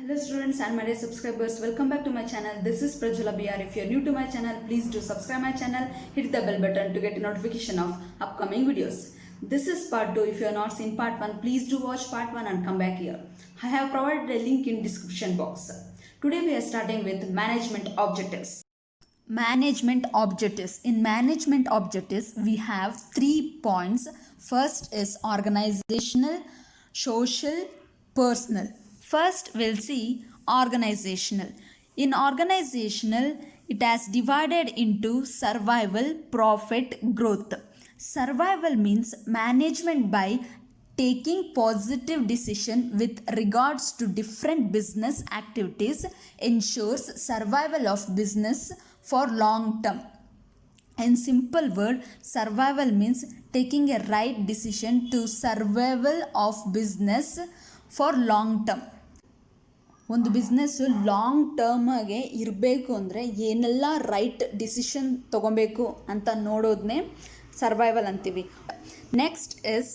Hello students and my dear subscribers, welcome back to my channel. This is Prajwala BR. If you are new to my channel, please do subscribe my channel, hit the bell button to get a notification of upcoming videos. This is part 2. If you have not seen part 1, please do watch part 1 and come back here. I have provided a link in description box. Today we are starting with management objectives. Management objectives. In management objectives, we have 3 points. First is organizational, social, personal. First, we'll see organizational. In organizational, it has divided into survival, profit, growth. Survival means management by taking positive decision with regards to different business activities ensures survival of business for long term. In simple word, survival means taking a right decision to survival of business for long term. ಒಂದು business long ಟರ್ಮಗೆ ಇರಬೇಕು ಅಂದರೆ ಏನೆಲ್ಲ right decision ತೊಗೊಬೇಕು ಅಂತ ನೋಡೋದನ್ನೇ survival ಅಂತೀವಿ. Next is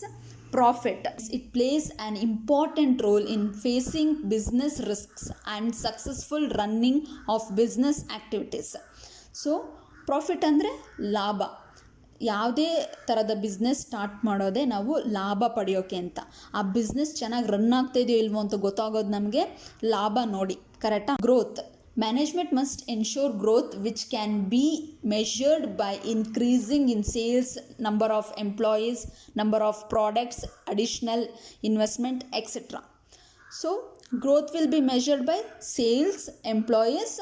profit. It place an important role in facing business risks and successful running of business activities. So profit ಅಂದರೆ ಲಾಭ. ಯಾವುದೇ ಥರದ ಬಿಸ್ನೆಸ್ ಸ್ಟಾರ್ಟ್ ಮಾಡೋದೇ ನಾವು ಲಾಭ ಪಡೆಯೋಕೆ ಅಂತ. ಆ ಬಿಸ್ನೆಸ್ ಚೆನ್ನಾಗಿ ರನ್ ಆಗ್ತಾಯಿದೆಯೋ ಇಲ್ವೋ ಅಂತ ಗೊತ್ತಾಗೋದು ನಮಗೆ ಲಾಭ ನೋಡಿ, ಕರೆಕ್ಟಾ? Growth. Management must ensure growth which can be measured by increasing in sales, number of employees, number of products, additional investment, etcetera. So growth will be measured by sales, employees,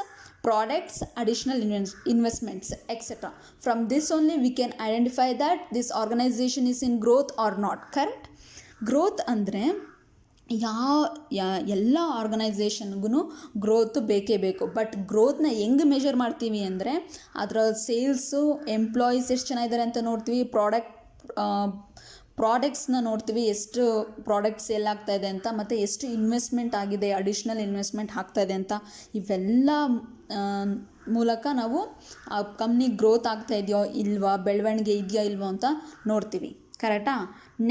products, additional investments, etc. From this only we can identify that this organization is in growth or not. Correct? Growth ಅಂದರೆ ಎಲ್ಲ ಆರ್ಗನೈಸೇಷನ್ಗೂ growth ಬೇಕೇ ಬೇಕು. But ಗ್ರೋತ್ನ ಹೆಂಗೆ measure ಮಾಡ್ತೀವಿ ಅಂದರೆ ಅದರ sales, employees ಎಷ್ಟು ಚೆನ್ನಾಗಿದ್ದಾರೆ ಅಂತ ನೋಡ್ತೀವಿ, ಪ್ರಾಡಕ್ಟ್ಸ್ನ ನೋಡ್ತೀವಿ, ಎಷ್ಟು ಪ್ರಾಡಕ್ಟ್ಸ್ ಸೇಲ್ ಆಗ್ತಾಯಿದೆ ಅಂತ, ಮತ್ತು ಎಷ್ಟು ಇನ್ವೆಸ್ಟ್ಮೆಂಟ್ ಆಗಿದೆ, ಅಡಿಷ್ನಲ್ ಇನ್ವೆಸ್ಟ್ಮೆಂಟ್ ಆಗ್ತಾಯಿದೆ ಅಂತ. ಇವೆಲ್ಲ ಮೂಲಕ ನಾವು ಆ ಕಂಪ್ನಿ ಗ್ರೋತ್ ಆಗ್ತಾ ಇದೆಯೋ ಇಲ್ವಾ, ಬೆಳವಣಿಗೆ ಇದೆಯೋ ಇಲ್ವೋ ಅಂತ ನೋಡ್ತೀವಿ. ಕರೆಕ್ಟಾ?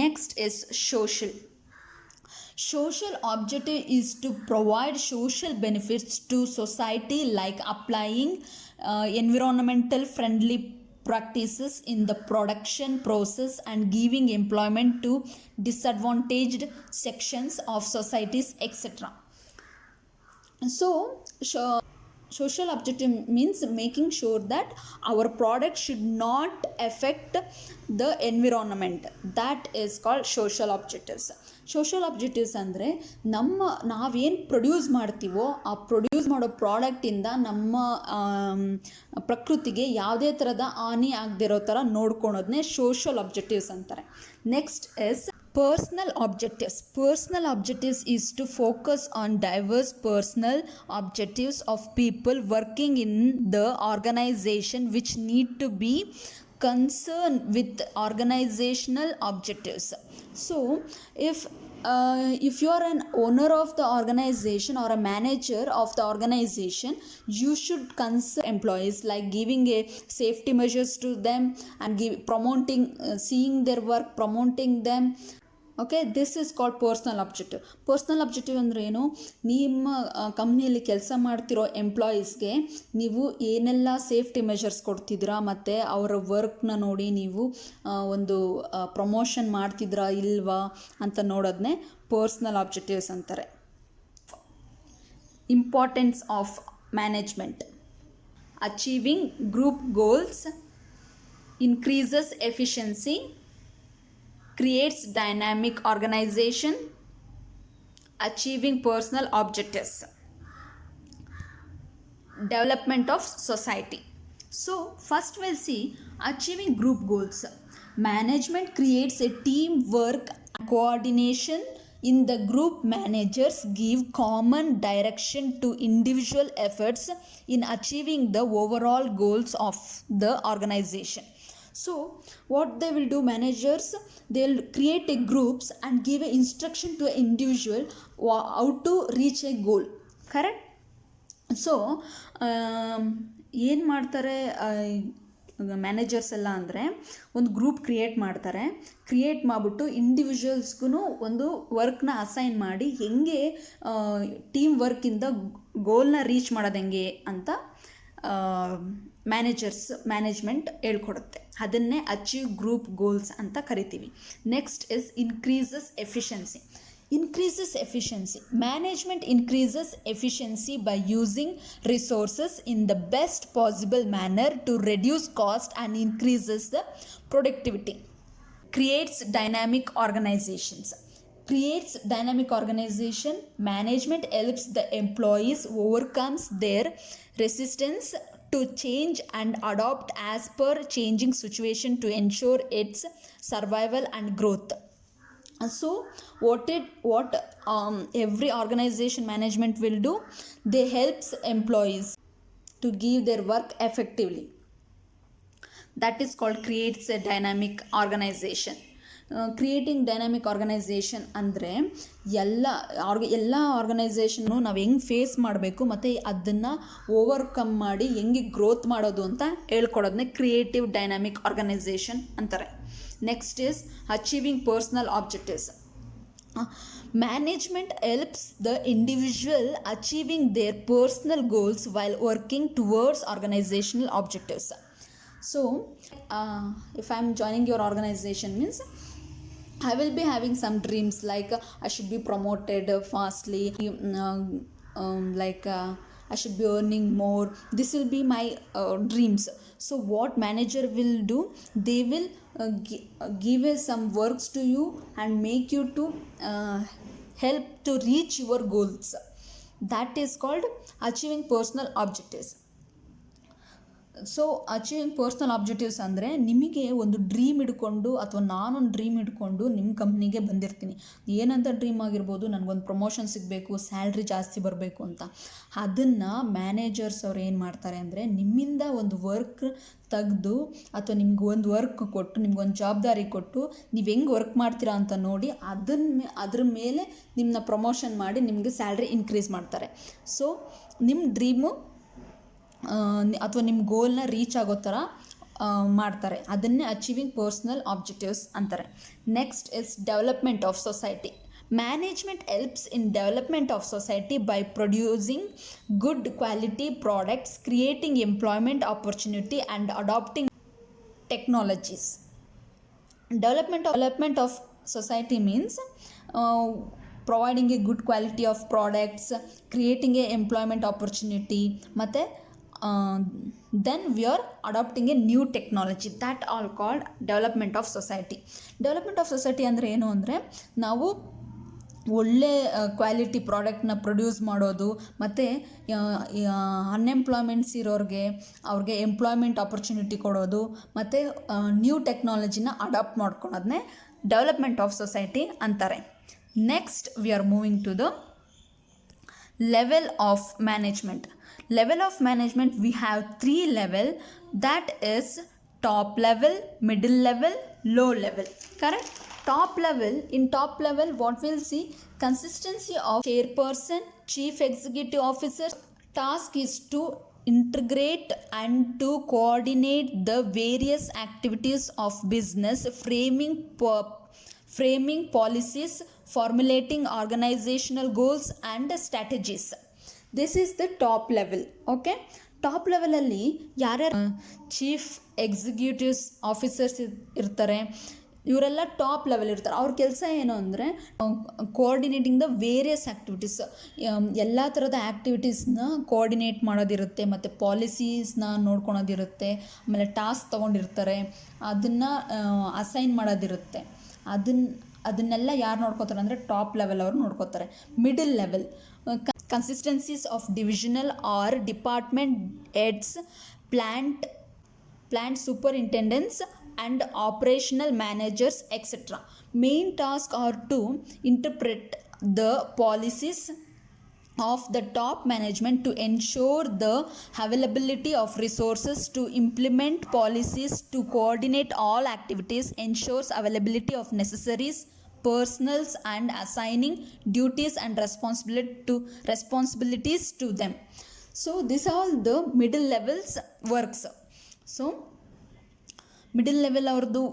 Next is social. Social objective is to provide social benefits to society like applying environmental friendly practices in the production process and giving employment to disadvantaged sections of societies, etc. So social objective means making sure that our product should not affect the environment. That is called social objectives. Social objectives ಅಂದರೆ ನಾವೇನು produce ಮಾಡ್ತೀವೋ ಆ produce ಮಾಡೋ ಪ್ರಾಡಕ್ಟಿಂದ ನಮ್ಮ ಪ್ರಕೃತಿಗೆ ಯಾವುದೇ ಥರದ ಹಾನಿ ಆಗದಿರೋ ಥರ ನೋಡ್ಕೊಳೋದನ್ನೇ ಸೋಷಲ್ ಅಬ್ಜೆಕ್ಟಿವ್ಸ್ ಅಂತಾರೆ. Next is personal objectives. Personal objectives is to focus on diverse personal objectives of people working in the organization which need to be concerned with organizational objectives. So if you are an owner of the organization or a manager of the organization, you should concern employees like giving a safety measures to them and promoting seeing their work, promoting them. Okay, this is called personal objective. Personal objective ಅಂದರೆ ಏನು? ನಿಮ್ಮ ಕಂಪ್ನಿಯಲ್ಲಿ ಕೆಲಸ ಮಾಡ್ತಿರೋ ಎಂಪ್ಲಾಯೀಸ್ಗೆ ನೀವು ಏನೆಲ್ಲ safety measures ಕೊಡ್ತಿದ್ದೀರಾ ಮತ್ತು ಅವರ ವರ್ಕ್ನ ನೋಡಿ ನೀವು ಒಂದು ಪ್ರಮೋಷನ್ ಮಾಡ್ತಿದ್ರಾ ಇಲ್ವಾ ಅಂತ ನೋಡೋದನ್ನೇ ಪರ್ಸ್ನಲ್ ಅಬ್ಜೆಕ್ಟಿವ್ಸ್ ಅಂತಾರೆ. Importance of management. Achieving group goals, increases efficiency, creates dynamic organization, achieving personal objectives, development of society. So first we'll see achieving group goals. Management creates a teamwork and coordination in the group. Managers give common direction to individual efforts in achieving the overall goals of the organization. So what they will do, managers, they'll create a groups and give a instruction to an individual how to reach a goal. Correct? So ಏನು ಮಾಡ್ತಾರೆ, managers ಎಲ್ಲ ಅಂದರೆ ಒಂದು group create ಮಾಡ್ತಾರೆ. Create ಮಾಡಿಬಿಟ್ಟು ಇಂಡಿವಿಜುವಲ್ಸ್ಗೂ ಒಂದು ವರ್ಕ್ನ assign ಮಾಡಿ ಹೆಂಗೆ ಟೀಮ್ ವರ್ಕಿಂದ ಗೋಲ್ನ ರೀಚ್ ಮಾಡೋದು ಹೆಂಗೆ ಅಂತ ಮ್ಯಾನೇಜ್ಮೆಂಟ್ ಹೇಳ್ಕೊಡುತ್ತೆ. ಅದನ್ನೇ ಅಚೀವ್ ಗ್ರೂಪ್ ಗೋಲ್ಸ್ ಅಂತ ಕರಿತೀವಿ. Next is increases efficiency. Management increases efficiency by using resources in the best possible manner to reduce cost and increases the productivity. Creates dynamic organization. Management helps the employees overcomes their resistance to change and adopt as per changing situation to ensure its survival and growth. So what every organization management will do, they helps employees to give their work effectively. That is called creates a dynamic organization. Creating dynamic organisation ಅಂದರೆ ಎಲ್ಲ organisation ನಾವು ಹೆಂಗೆ face ಮಾಡಬೇಕು ಮತ್ತು ಅದನ್ನು overcome ಮಾಡಿ ಹೆಂಗೆ growth ಮಾಡೋದು ಅಂತ ಹೇಳ್ಕೊಡೋದನ್ನೇ ಕ್ರಿಯೇಟಿವ್ ಡೈನಾಮಿಕ್ ಆರ್ಗನೈಸೇಷನ್ ಅಂತಾರೆ. Next is achieving personal objectives. Management helps the individual achieving their personal goals while working towards organizational objectives. So if I am joining your organization means I will be having some dreams like I should be promoted fastly, I should be earning more. This will be my dreams. So what manager will do, they will give some works to you and make you to help to reach your goals. That is called achieving personal objectives. So achieving personal objectives ಅಂದರೆ ನಿಮಗೆ ಒಂದು dream ಇಟ್ಕೊಂಡು ಅಥವಾ ನಾನೊಂದು dream ಇಟ್ಕೊಂಡು ನಿಮ್ಮ ಕಂಪ್ನಿಗೆ ಬಂದಿರ್ತೀನಿ. ಏನಂತ ಡ್ರೀಮ್ ಆಗಿರ್ಬೋದು, ನನಗೊಂದು ಪ್ರಮೋಷನ್ ಸಿಗಬೇಕು, ಸ್ಯಾಲ್ರಿ ಜಾಸ್ತಿ ಬರಬೇಕು ಅಂತ. ಅದನ್ನು ಮ್ಯಾನೇಜರ್ಸ್ ಅವ್ರು ಏನು ಮಾಡ್ತಾರೆ ಅಂದರೆ ನಿಮ್ಮಿಂದ ಒಂದು ವರ್ಕ್ ತೆಗೆದು ಅಥವಾ ನಿಮ್ಗೆ ಒಂದು ವರ್ಕ್ ಕೊಟ್ಟು ನಿಮ್ಗೊಂದು ಜವಾಬ್ದಾರಿ ಕೊಟ್ಟು ನೀವು ಹೆಂಗೆ ವರ್ಕ್ ಮಾಡ್ತೀರಾ ಅಂತ ನೋಡಿ ಅದ್ರ ಮೇಲೆ ನಿಮ್ಮನ್ನ ಪ್ರಮೋಷನ್ ಮಾಡಿ ನಿಮಗೆ ಸ್ಯಾಲ್ರಿ ಇನ್ಕ್ರೀಸ್ ಮಾಡ್ತಾರೆ. ಸೊ ನಿಮ್ಮ ಡ್ರೀಮು ಅಥವಾ ನಿಮ್ಮ ಗೋಲ್ನ ರೀಚ್ ಆಗೋ ಥರ ಮಾಡ್ತಾರೆ. ಅದನ್ನೇ ಅಚೀವಿಂಗ್ ಪರ್ಸ್ನಲ್ ಆಬ್ಜೆಕ್ಟಿವ್ಸ್ ಅಂತಾರೆ. Next is development of society. Management helps in development of society by producing good quality products, creating employment opportunity and adopting technologies. Development of society means providing a good quality of products, creating a employment opportunity, ಮತ್ತೆ then we are adopting a new technology. That all called development of society. Development of society ಅಂದರೆ ಏನು ಅಂದರೆ ನಾವು ಒಳ್ಳೆ quality ಪ್ರಾಡಕ್ಟ್ನ produce ಮಾಡೋದು ಮತ್ತು ಅನ್ಎಂಪ್ಲಾಯ್ಮೆಂಟ್ಸ್ ಇರೋರಿಗೆ ಅವ್ರಿಗೆ ಎಂಪ್ಲಾಯ್ಮೆಂಟ್ ಆಪರ್ಚುನಿಟಿ ಕೊಡೋದು ಮತ್ತು ನ್ಯೂ ಟೆಕ್ನಾಲಜಿನ ಅಡಾಪ್ಟ್ ಮಾಡ್ಕೊಳೋದನ್ನೇ ಡೆವಲಪ್ಮೆಂಟ್ ಆಫ್ ಸೊಸೈಟಿ ಅಂತಾರೆ. Next we are moving to the level of management. Level of management, we have 3 level, that is top level, middle level, low level. Correct? Top level what we'll see, consistency of chairperson, chief executive officer. Task is to integrate and to coordinate the various activities of business, framing policies, formulating organizational goals and strategies. This is the top level. Okay, top ಲೆವೆಲಲ್ಲಿ ಯಾರ್ಯಾರು chief executives officers ಇರ್ತಾರೆ, ಇವರೆಲ್ಲ top level ಇರ್ತಾರೆ. ಅವ್ರ ಕೆಲಸ ಏನು ಅಂದರೆ coordinating the various activities, ಎಲ್ಲ ಥರದ ಆ್ಯಕ್ಟಿವಿಟೀಸ್ನ ಕೋಆರ್ಡಿನೇಟ್ ಮಾಡೋದಿರುತ್ತೆ, ಮತ್ತು ಪಾಲಿಸೀಸ್ನ ನೋಡ್ಕೊಳೋದಿರುತ್ತೆ, ಆಮೇಲೆ ಟಾಸ್ಕ್ ತೊಗೊಂಡಿರ್ತಾರೆ, ಅದನ್ನು ಅಸೈನ್ ಮಾಡೋದಿರುತ್ತೆ. ಅದನ್ನೆಲ್ಲ ಯಾರು ನೋಡ್ಕೋತಾರೆ ಅಂದರೆ ಟಾಪ್ ಲೆವೆಲ್ ಅವರು ನೋಡ್ಕೋತಾರೆ. Middle level consistencies of divisional or department heads, plant superintendents and operational managers, etc. Main tasks are to interpret the policies of the top management to ensure the availability of resources, to implement policies, to coordinate all activities, ensures availability of necessaries personals and assigning duties and responsibilities to them. So these are all the middle levels works. So middle level ಅವ್ರದ್ದು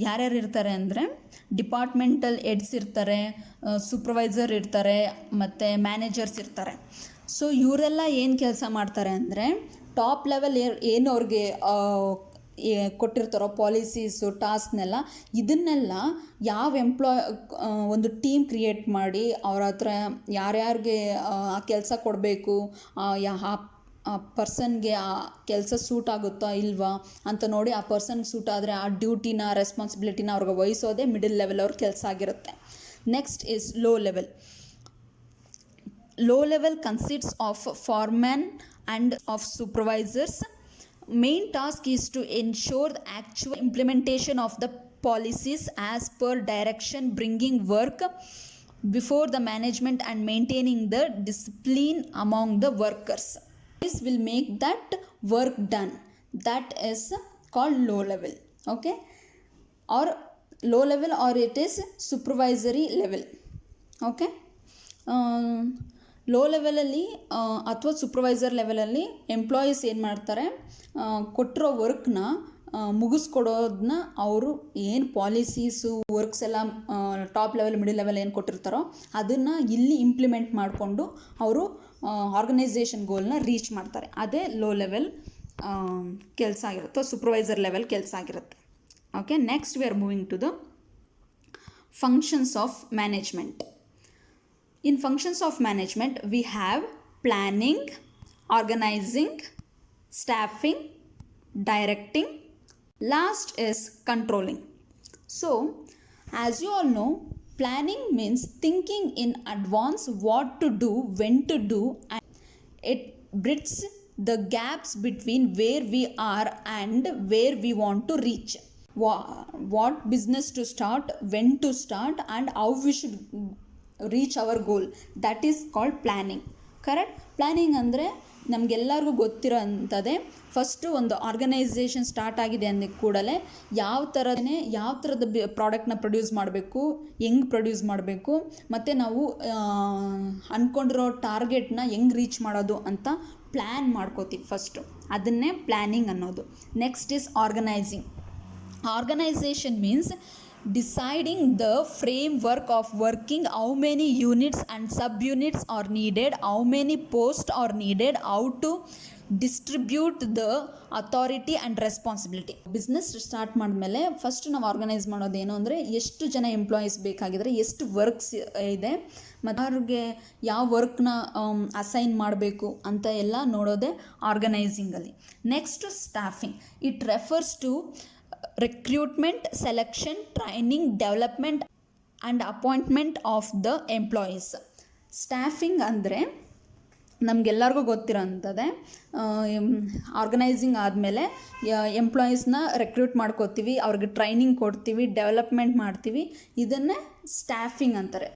ಯಾರ್ಯಾರು ಇರ್ತಾರೆ ಅಂದರೆ departmental heads ಇರ್ತಾರೆ, supervisor ಇರ್ತಾರೆ, ಮತ್ತು managers ಇರ್ತಾರೆ. So ಇವರೆಲ್ಲ ಏನು ಕೆಲಸ ಮಾಡ್ತಾರೆ ಅಂದರೆ ಟಾಪ್ ಲೆವೆಲ್ ಏನು ಅವ್ರಿಗೆ ಕೊಟ್ಟಿರ್ತಾರೋ ಪಾಲಿಸೀಸು ಟಾಸ್ಕ್ನೆಲ್ಲ ಇದನ್ನೆಲ್ಲ ಯಾವ ಒಂದು ಟೀಮ್ ಕ್ರಿಯೇಟ್ ಮಾಡಿ ಅವ್ರ ಹತ್ರ ಯಾರ್ಯಾರಿಗೆ ಆ ಕೆಲಸ ಕೊಡಬೇಕು, ಆ ಪರ್ಸನ್ಗೆ ಆ ಕೆಲಸ ಸೂಟ್ ಆಗುತ್ತಾ ಇಲ್ವಾ ಅಂತ ನೋಡಿ ಆ ಪರ್ಸನ್ಗೆ ಸೂಟ್ ಆದರೆ ಆ ಡ್ಯೂಟಿನ ರೆಸ್ಪಾನ್ಸಿಬಿಲಿಟಿನ ಅವ್ರಿಗೆ ವಹಿಸೋದೇ ಮಿಡಲ್ ಲೆವೆಲ್ ಅವ್ರ ಕೆಲಸ ಆಗಿರುತ್ತೆ. Next is low level. Low level consists of foremen and of supervisors. Main task is to ensure the actual implementation of the policies as per direction, bringing work before the management and maintaining the discipline among the workers. This will make that work done. That is called low level. Okay, or low level, or it is supervisory level. Okay, low ಲೆವೆಲಲ್ಲಿ ಅಥವಾ supervisor ಲೆವೆಲಲ್ಲಿ employees ಏನು ಮಾಡ್ತಾರೆ, ಕೊಟ್ಟಿರೋ ವರ್ಕ್ನ ಮುಗಿಸ್ಕೊಡೋದನ್ನ ಅವರು ಏನು policies works ಎಲ್ಲ top level middle level ಏನು ಕೊಟ್ಟಿರ್ತಾರೋ ಅದನ್ನು ಇಲ್ಲಿ ಇಂಪ್ಲಿಮೆಂಟ್ ಮಾಡಿಕೊಂಡು ಅವರು ಆರ್ಗನೈಸೇಷನ್ ಗೋಲ್ನ ರೀಚ್ ಮಾಡ್ತಾರೆ. ಅದೇ ಲೋ ಲೆವೆಲ್ ಕೆಲಸ ಆಗಿರುತ್ತೆ, ಸೂಪರ್ವೈಸರ್ ಲೆವೆಲ್ ಕೆಲಸ ಆಗಿರುತ್ತೆ. Okay, next we are moving to the functions of management. In functions of management, we have planning, organizing, staffing, directing. Last is controlling. So, as you all know, planning means thinking in advance what to do, when to do, and it bridges the gaps between where we are and where we want to reach. What business to start, when to start, and how we should reach our goal. That is called planning. Correct? Planning ಅಂದರೆ ನಮಗೆಲ್ಲರಿಗೂ ಗೊತ್ತಿರೋ ಅಂಥದ್ದೇ. First ಒಂದು organisation start ಆಗಿದೆ ಅಂದ ಕೂಡಲೇ ಯಾವ ಥರದ ಪ್ರಾಡಕ್ಟ್ನ ಪ್ರೊಡ್ಯೂಸ್ ಮಾಡಬೇಕು, ಹೆಂಗೆ ಪ್ರೊಡ್ಯೂಸ್ ಮಾಡಬೇಕು, ಮತ್ತು ನಾವು ಅಂದ್ಕೊಂಡಿರೋ ಟಾರ್ಗೆಟ್ನ ಹೆಂಗೆ ರೀಚ್ ಮಾಡೋದು ಅಂತ ಪ್ಲ್ಯಾನ್ ಮಾಡ್ಕೋತೀವಿ ಫಸ್ಟು. ಅದನ್ನೇ ಪ್ಲ್ಯಾನಿಂಗ್ ಅನ್ನೋದು. Next is organising. Organization means deciding the framework of working, how many units and subunits are needed, how many posts are needed, how to distribute the authority and responsibility. Business start ಮಾಡಿದ್ಮೇಲೆ first ನಾವು organise ಮಾಡೋದೇನು ಅಂದರೆ ಎಷ್ಟು ಜನ employees ಬೇಕಾಗಿದ್ದಾರೆ, ಎಷ್ಟು works ಇದೆ, ಮತ್ತು ಅವ್ರಿಗೆ ಯಾವ ವರ್ಕ್ನ ಅಸೈನ್ ಮಾಡಬೇಕು ಅಂತ ಎಲ್ಲ ನೋಡೋದೇ ಆರ್ಗನೈಸಿಂಗಲ್ಲಿ. Next staffing. It refers to recruitment, selection, training, development and appointment of the employees. ಸ್ಟಾಫಿಂಗ್ ಅಂದರೆ ನಮಗೆಲ್ಲರಿಗೂ ಗೊತ್ತಿರೋ ಅಂಥದ್ದೇ. ಆರ್ಗನೈಸಿಂಗ್ ಆದಮೇಲೆ ಎಂಪ್ಲಾಯೀಸ್ನ ರೆಕ್ರೂಟ್ ಮಾಡ್ಕೋತೀವಿ, ಅವ್ರಿಗೆ ಟ್ರೈನಿಂಗ್ ಕೊಡ್ತೀವಿ, ಡೆವಲಪ್ಮೆಂಟ್ ಮಾಡ್ತೀವಿ. ಇದನ್ನೇ ಸ್ಟಾಫಿಂಗ್ ಅಂತಾರೆ.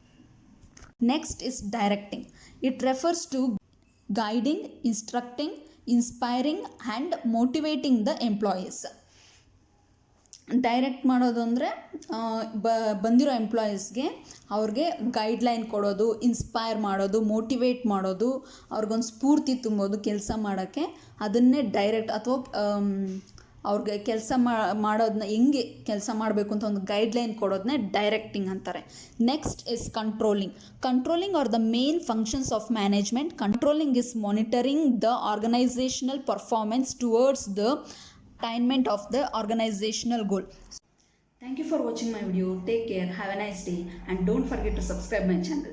Next is directing. It refers to guiding, instructing, inspiring and motivating the employees. Direct ಮಾಡೋದು ಅಂದರೆ ಬಂದಿರೋ ಎಂಪ್ಲಾಯೀಸ್ಗೆ ಅವ್ರಿಗೆ ಗೈಡ್ಲೈನ್ ಕೊಡೋದು, ಇನ್ಸ್ಪೈರ್ ಮಾಡೋದು, ಮೋಟಿವೇಟ್ ಮಾಡೋದು, ಅವ್ರಿಗೊಂದು ಸ್ಫೂರ್ತಿ ತುಂಬೋದು ಕೆಲಸ ಮಾಡೋಕ್ಕೆ. ಅದನ್ನೇ ಡೈರೆಕ್ಟ್ ಅಥವಾ ಅವ್ರಿಗೆ ಕೆಲಸ ಮಾಡೋದನ್ನ ಹೆಂಗೆ ಕೆಲಸ ಮಾಡಬೇಕು ಅಂತ ಒಂದು ಗೈಡ್ಲೈನ್ ಕೊಡೋದನ್ನೇ ಡೈರೆಕ್ಟಿಂಗ್ ಅಂತಾರೆ. Next is controlling. Controlling are the main functions of management. Controlling is monitoring the organisational performance towards the attainment of the organizational goal. Thank you for watching my video. Take care, have a nice day, and don't forget to subscribe my channel.